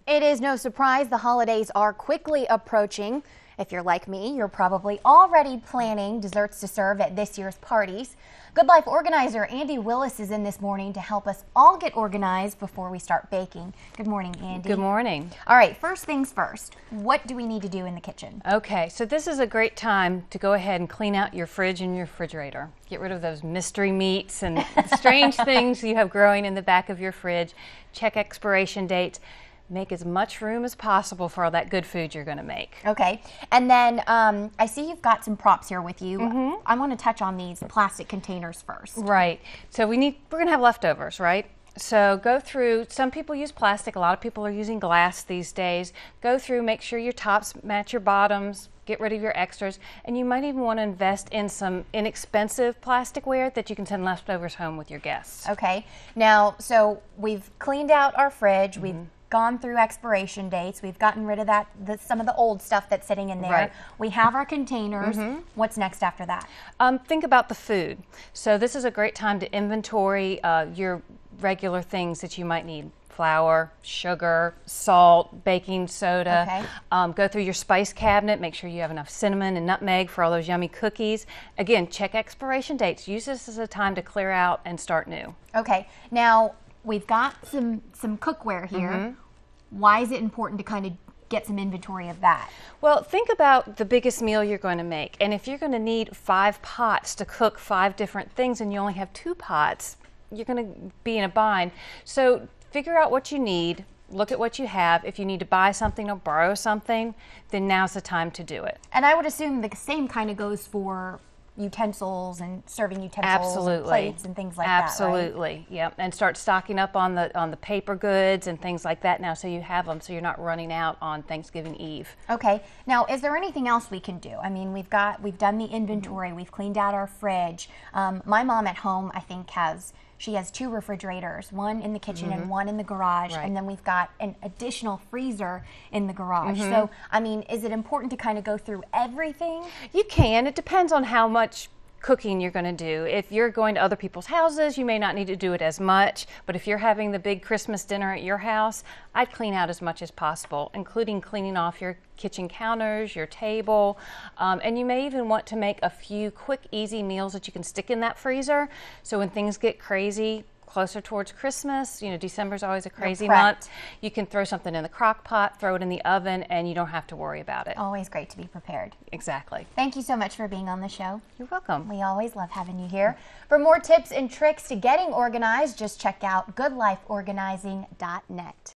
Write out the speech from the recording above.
It is no surprise the holidays are quickly approaching. If you're like me, you're probably already planning desserts to serve at this year's parties. Good Life organizer Andi Willis is in this morning to help us all get organized before we start baking. Good morning, Andi. Good morning. All right, first things first. What do we need to do in the kitchen? Okay, so this is a great time to go ahead and clean out your fridge and your refrigerator. Get rid of those mystery meats and strange things you have growing in the back of your fridge. Check expiration dates. Make as much room as possible for all that good food you're going to make. Okay, and then I see you've got some props here with you. I want to touch on these plastic containers first. Right, so we're going to have leftovers, right? So go through, some people use plastic, a lot of people are using glass these days. Go through, make sure your tops match your bottoms, get rid of your extras, and you might even want to invest in some inexpensive plasticware that you can send leftovers home with your guests. Okay, now, so we've cleaned out our fridge, we've gone through expiration dates, we've gotten rid of some of the old stuff that's sitting in there. Right. We have our containers. What's next after that? Think about the food. So this is a great time to inventory your regular things that you might need. Flour, sugar, salt, baking soda. Okay. Go through your spice cabinet, make sure you have enough cinnamon and nutmeg for all those yummy cookies. Again, check expiration dates. Use this as a time to clear out and start new. Okay, now we've got some cookware here. Why is it important to kind of get some inventory of that? Well, think about the biggest meal you're going to make, and if you're going to need 5 pots to cook 5 different things and you only have 2 pots, you're going to be in a bind. So figure out what you need, look at what you have. If you need to buy something or borrow something, then now's the time to do it. And I would assume the same kind of goes for utensils and serving utensils and plates and things like that, right? Absolutely, yep. And start stocking up on the paper goods and things like that now, so you have them, so you're not running out on Thanksgiving Eve. Okay. Now, is there anything else we can do? I mean, we've done the inventory, we've cleaned out our fridge. My mom at home, I think, she has 2 refrigerators, one in the kitchen and one in the garage, and then we've got an additional freezer in the garage. So, I mean, is it important to kind of go through everything? You can. It depends on how much cooking you're going to do. If you're going to other people's houses, you may not need to do it as much, but if you're having the big Christmas dinner at your house, I'd clean out as much as possible, including cleaning off your kitchen counters, your table, and you may even want to make a few quick, easy meals that you can stick in that freezer, so when things get crazy, closer towards Christmas, you know, December's always a crazy month, you can throw something in the crock pot, throw it in the oven, and you don't have to worry about it. Always great to be prepared. Exactly. Thank you so much for being on the show. You're welcome. We always love having you here. For more tips and tricks to getting organized, just check out goodlifeorganizing.net.